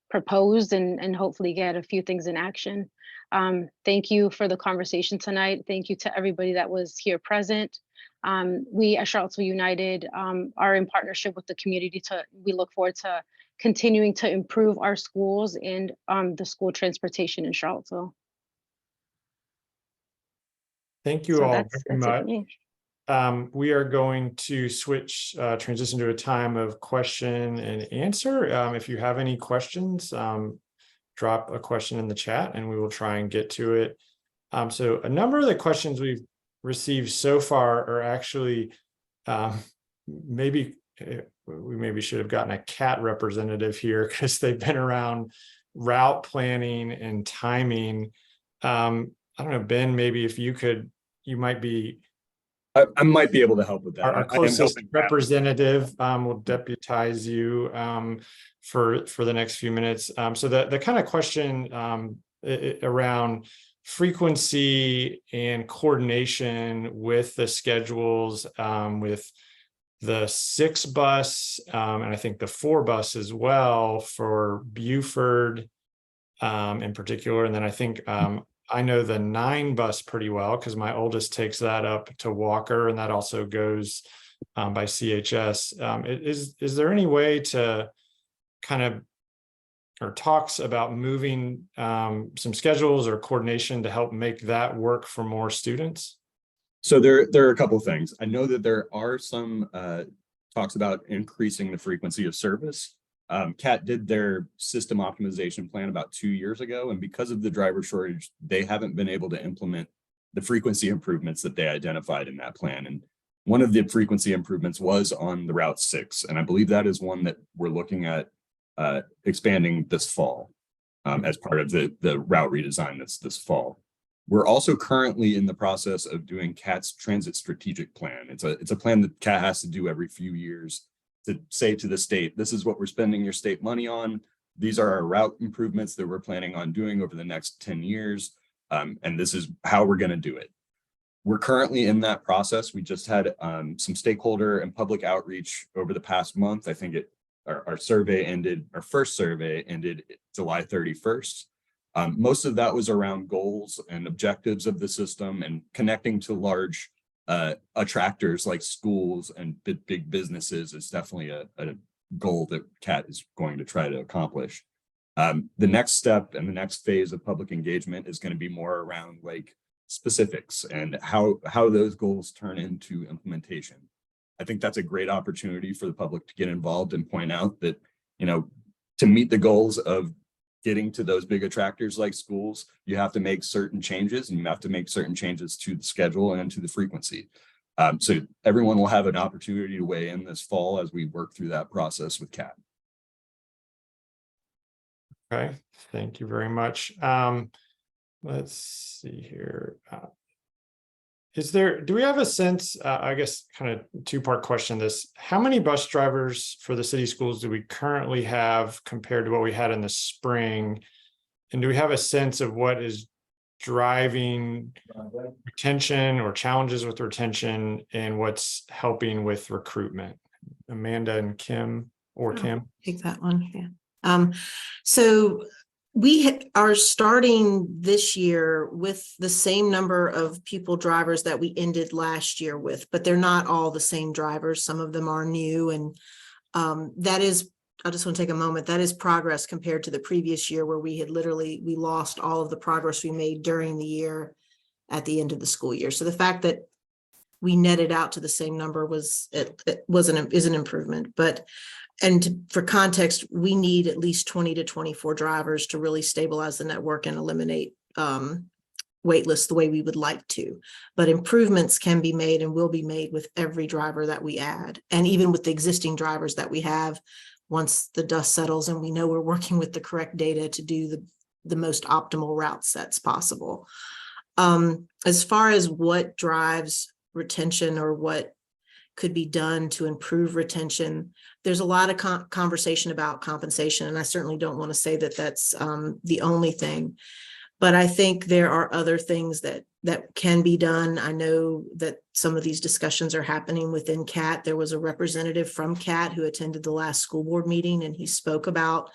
proposed and hopefully get a few things in action. Thank you for the conversation tonight. Thank you to everybody that was here present. We at Charlottesville United are in partnership with the community we look forward to continuing to improve our schools and the school transportation in Charlottesville. Thank you So all that's very it for much. me. We are going to transition to a time of question and answer. If you have any questions, drop a question in the chat and we will try and get to it. So a number of the questions we've received so far are actually we maybe should have gotten a CAT representative here because they've been around route planning and timing. I don't know, Ben, maybe if you might be I might be able to help with that. our closest representative. Will deputize you for the next few minutes. So the kind of question around frequency and coordination with the schedules, with the 6 bus and I think the 4 bus as well for Buford in particular. And then I think I know the 9 bus pretty well because my oldest takes that up to Walker, and that also goes by CHS. Is there any way to kind of, or talks about moving some schedules or coordination to help make that work for more students? So there are a couple of things. I know that there are some talks about increasing the frequency of service. CAT did their system optimization plan about 2 years ago, and because of the driver shortage, they haven't been able to implement the frequency improvements that they identified in that plan. And one of the frequency improvements was on the Route 6, and I believe that is one that we're looking at expanding this fall as part of the route redesign that's this fall. We're also currently in the process of doing CAT's transit strategic plan. It's a plan that CAT has to do every few years to say to the state, this is what we're spending your state money on. These are our route improvements that we're planning on doing over the next 10 years. And this is how we're going to do it. We're currently in that process. We just had some stakeholder and public outreach over the past month. I think our survey ended, our first survey ended July 31st. Most of that was around goals and objectives of the system and connecting to large attractors like schools and big businesses is definitely a goal that CAT is going to try to accomplish. The next step and the next phase of public engagement is going to be more around like specifics and how those goals turn into implementation. I think that's a great opportunity for the public to get involved and point out that, to meet the goals of getting to those big attractors like schools, you have to make certain changes, and you have to make certain changes to the schedule and to the frequency. So everyone will have an opportunity to weigh in this fall as we work through that process with CAT. Okay, thank you very much. Let's see here. Do we have a sense, I guess kind of 2-part question this, how many bus drivers for the city schools do we currently have compared to what we had in the spring? And do we have a sense of what is driving retention or challenges with retention and what's helping with recruitment? Amanda and Kim Kim. Take that one, yeah. So we are starting this year with the same number of drivers that we ended last year with, but they're not all the same drivers. Some of them are new, and that is, I just want to take a moment, that is progress compared to the previous year where we lost all of the progress we made during the year at the end of the school year. So the fact that we netted out to the same number is an improvement, and for context, we need at least 20 to 24 drivers to really stabilize the network and eliminate wait lists the way we would like to. But improvements can be made and will be made with every driver that we add. And even with the existing drivers that we have, once the dust settles and we know we're working with the correct data to do the most optimal route sets possible. As far as what drives retention or what could be done to improve retention, there's a lot of conversation about compensation, and I certainly don't want to say that that's the only thing, but I think there are other things that that can be done. I know that some of these discussions are happening within CAT. There was a representative from CAT who attended the last school board meeting, and he spoke about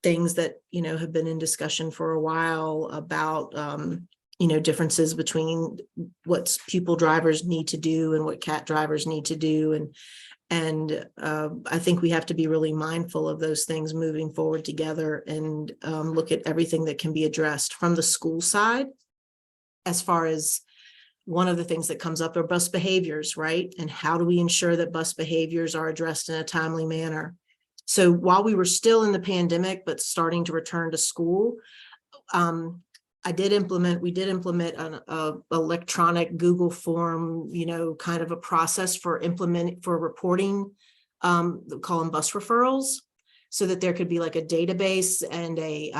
things that, you know, have been in discussion for a while about, you know, differences between what pupil drivers need to do and what CAT drivers need to do. And I think we have to be really mindful of those things moving forward together and look at everything that can be addressed from the school side. As far as one of the things that comes up are bus behaviors, right? And how do we ensure that bus behaviors are addressed in a timely manner? So while we were still in the pandemic, but starting to return to school, we did implement an electronic Google form, you know, kind of a process for reporting, call them bus referrals, so that there could be like a database and a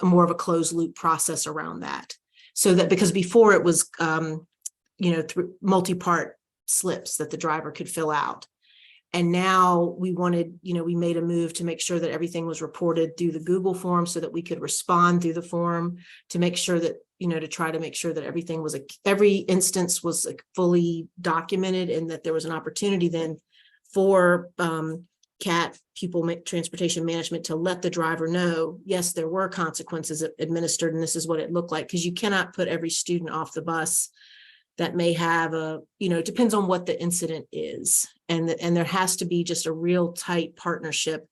more of a closed loop process around that. So that, because before it was, you know, through multi-part slips that the driver could fill out. And now we wanted, you know, we made a move to make sure that everything was reported through the Google form so that we could respond through the form to make sure that, you know, to try to make sure that everything was, every instance was fully documented, and that there was an opportunity then for CAT, pupil transportation management, to let the driver know, yes, there were consequences administered and this is what it looked like, because you cannot put every student off the bus that may have a, you know, it depends on what the incident is. And there has to be just a real tight partnership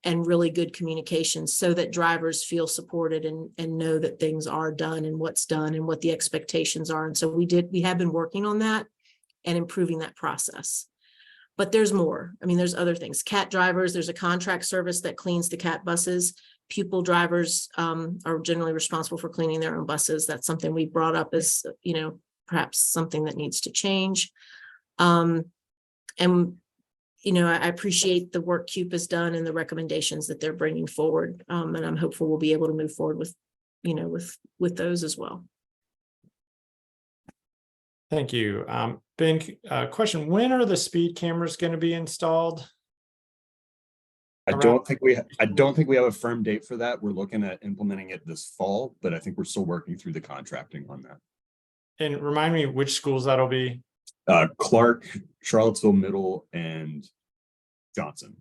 and really good communication so that drivers feel supported and know that things are done and what's done and what the expectations are. And so we have been working on that and improving that process. But there's more. I mean, there's other things. CAT drivers, there's a contract service that cleans the CAT buses. Pupil drivers are generally responsible for cleaning their own buses. That's something we brought up as, you know, perhaps something that needs to change. And, you know, I appreciate the work CUPE has done and the recommendations that they're bringing forward. And I'm hopeful we'll be able to move forward with, you know, with those as well. Thank you. Ben, question, when are the speed cameras going to be installed? I don't think we have a firm date for that. We're looking at implementing it this fall, but I think we're still working through the contracting on that. And remind me which schools that'll be. Clark, Charlottesville Middle, and Johnson.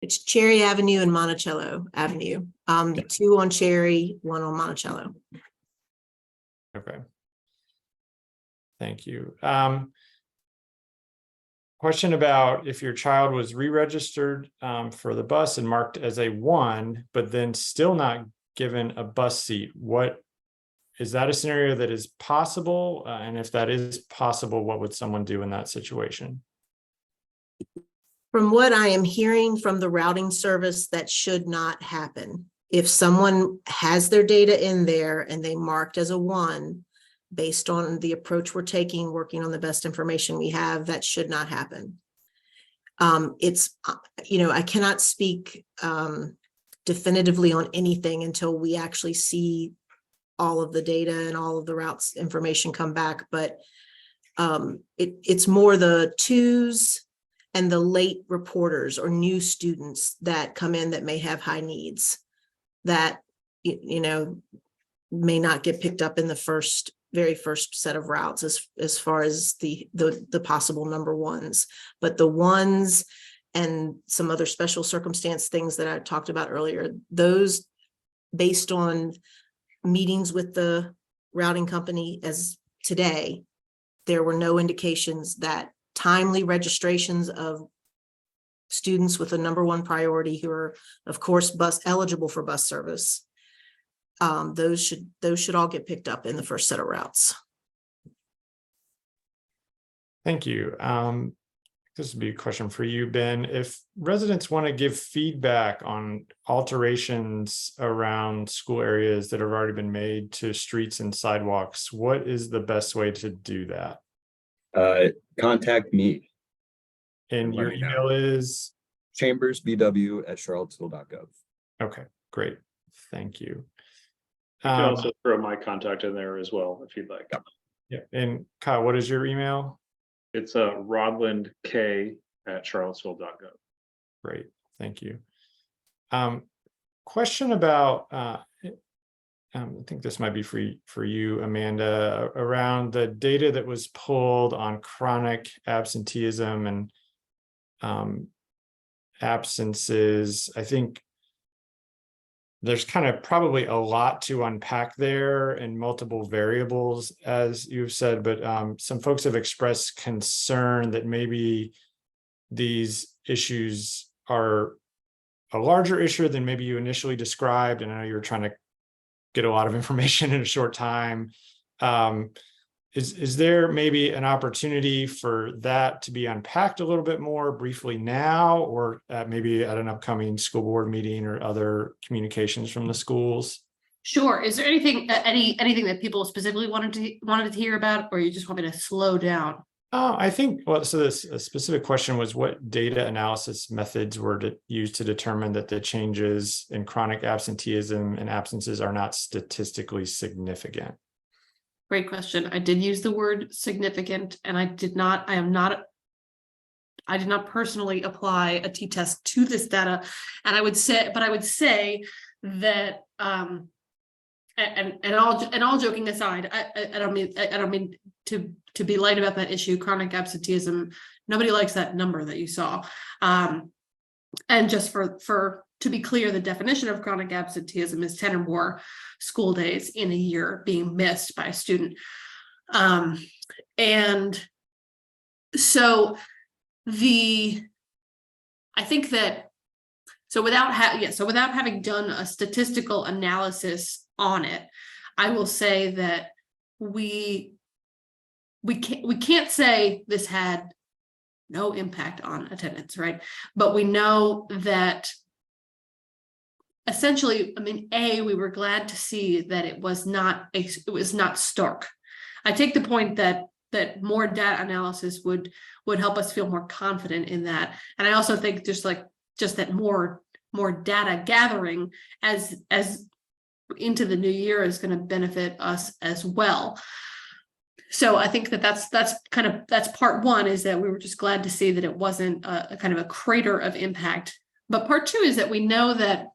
It's Cherry Avenue and Monticello Avenue. Okay. 2 on Cherry, 1 on Monticello. Okay. Thank you. Question about if your child was re-registered for the bus and marked as a 1, but then still not given a bus seat, what is that a scenario that is possible? And if that is possible, what would someone do in that situation? From what I am hearing from the routing service, that should not happen. If someone has their data in there and they marked as a 1, based on the approach we're taking, working on the best information we have, that should not happen. It's, you know, I cannot speak definitively on anything until we actually see all of the data and all of the routes information come back, but it's more the 2s and the late reporters or new students that come in that may have high needs that, you know, may not get picked up in the very first set of routes as far as the possible number 1s, but the 1s and some other special circumstance things that I talked about earlier, those based on meetings with the routing company as today, there were no indications that timely registrations of students with a number 1 priority who are, of course, bus eligible for bus service, those should all get picked up in the first set of routes. Thank you. This would be a question for you, Ben. If residents want to give feedback on alterations around school areas that have already been made to streets and sidewalks, what is the best way to do that? Contact me. And your email is? chambersbw@charlottesville.gov. Okay, great. Thank you. You can also throw my contact in there as well, if you'd like. Yeah. And Kyle, what is your email? It's rodlandk@charlottesville.gov. Great, thank you. Question about I think this might be for you, Amanda, around the data that was pulled on chronic absenteeism and absences. I think there's kind of probably a lot to unpack there and multiple variables, as you've said, but some folks have expressed concern that maybe these issues are a larger issue than maybe you initially described. And I know you were trying to get a lot of information in a short time. Is there maybe an opportunity for that to be unpacked a little bit more briefly now, or maybe at an upcoming school board meeting or other communications from the schools? Sure. Is there anything anything that people specifically wanted to hear about, or you just want me to slow down? I think, well, so this a specific question was what data analysis methods were used to determine that the changes in chronic absenteeism and absences are not statistically significant? Great question. I did use the word significant, and I did not personally apply a t-test to this data. And I would say that, and all joking aside, I don't mean to be light about that issue. Chronic absenteeism, nobody likes that number that you saw. And just to be clear, the definition of chronic absenteeism is 10 or more school days in a year being missed by a student. And so I think that, without having done a statistical analysis on it, I will say that we can't say this had no impact on attendance, right? But we know that essentially, I mean, we were glad to see that it was not stark. I take the point that more data analysis would help us feel more confident in that. And I also think just that more data gathering as into the new year is going to benefit us as well. So I think that's part one, is that we were just glad to see that it wasn't a kind of a crater of impact. But part two is that we know that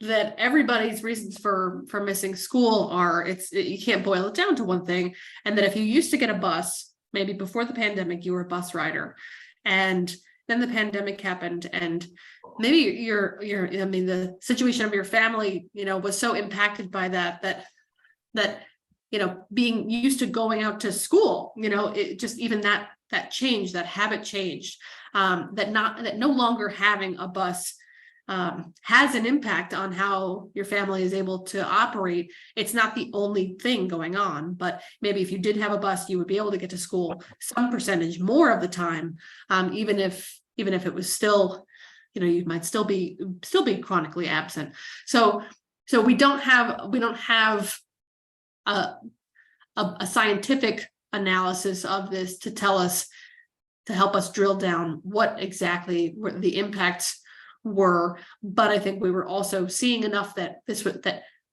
everybody's reasons for missing school are, you can't boil it down to one thing. And that if you used to get a bus, maybe before the pandemic, you were a bus rider, and then the pandemic happened, and maybe the situation of your family, was so impacted by that being used to going out to school, it just, even that change, that habit changed, that no longer having a bus has an impact on how your family is able to operate. It's not the only thing going on, but maybe if you did have a bus, you would be able to get to school some percentage more of the time, even if it was still, you might still be chronically absent. So we don't have a scientific analysis of this to help us drill down what exactly the impacts were, but I think we were also seeing enough that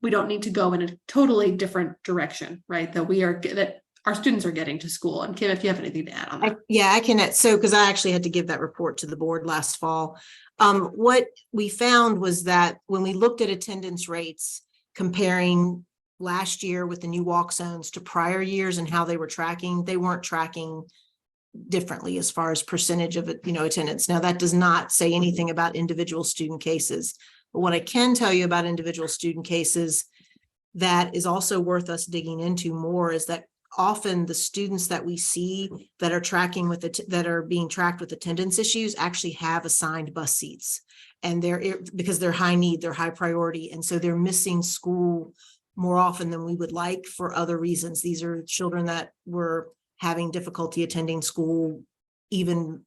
we don't need to go in a totally different direction, right? That our students are getting to school. And Kim, if you have anything to add on that. I can. So, because I actually had to give that report to the board last fall. What we found was that when we looked at attendance rates, comparing last year with the new walk zones to prior years and how they were tracking, they weren't tracking differently as far as percentage of attendance. Now, that does not say anything about individual student cases, but what I can tell you about individual student cases that is also worth us digging into more is that often the students that we see that are tracking that are being tracked with attendance issues actually have assigned bus seats, and because they're high need, they're high priority, and so they're missing school more often than we would like for other reasons. These are children that were having difficulty attending school, even,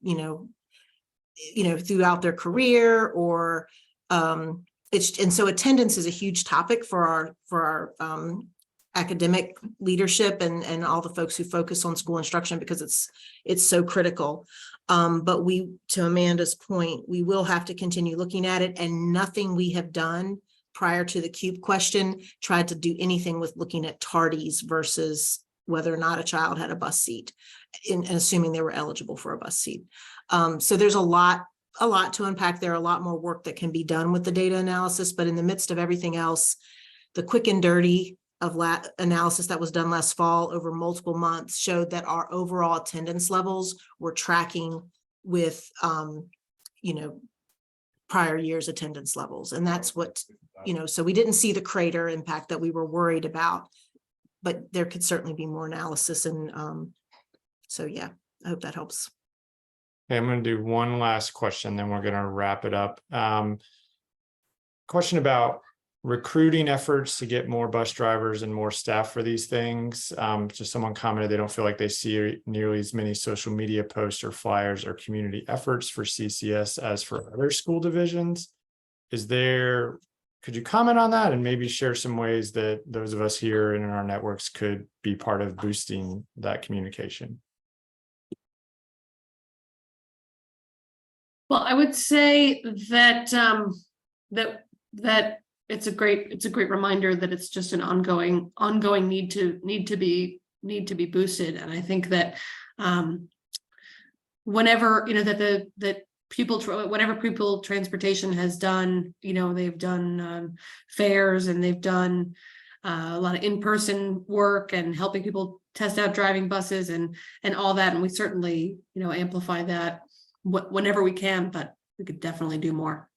throughout their career, or and so attendance is a huge topic for our academic leadership and all the folks who focus on school instruction, because it's so critical. But to Amanda's point, we will have to continue looking at it, and nothing we have done prior to the CUBE question tried to do anything with looking at tardies versus whether or not a child had a bus seat, and assuming they were eligible for a bus seat. So there's a lot to unpack there, a lot more work that can be done with the data analysis, but in the midst of everything else, the quick and dirty of analysis that was done last fall over multiple months showed that our overall attendance levels were tracking with, prior year's attendance levels. And that's what, so we didn't see the crater impact that we were worried about, but there could certainly be more analysis. And so, yeah, I hope that helps. Okay, I'm going to do one last question, then we're going to wrap it up. Question about recruiting efforts to get more bus drivers and more staff for these things. Just someone commented they don't feel like they see nearly as many social media posts or flyers or community efforts for CCS as for other school divisions. Could you comment on that and maybe share some ways that those of us here and in our networks could be part of boosting that communication? Well, I would say that that it's a great reminder that it's just an ongoing need to be boosted. And I think that whenever that whenever pupil transportation has done, they've done fairs and they've done a lot of in-person work and helping people test out driving buses and all that. And we certainly, amplify that whenever we can, but we could definitely do more.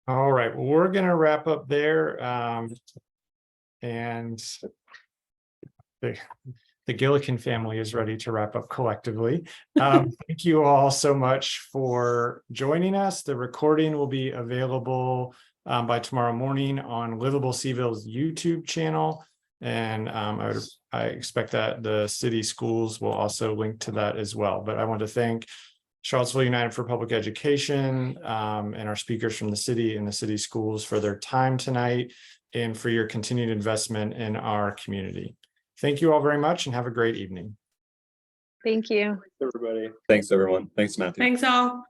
All right, well, we're going to wrap up there. And the Gillikin family is ready to wrap up collectively. Thank you all so much for joining us. The recording will be available by tomorrow morning on Livable Cville's YouTube channel. And I expect that the city schools will also link to that as well. But I want to thank Charlottesville United for Public Education and our speakers from the city and the city schools for their time tonight and for your continued investment in our community. Thank you all very much and have a great evening. Thank you. Thanks, everybody. Thanks, everyone. Thanks, Matthew. Thanks all.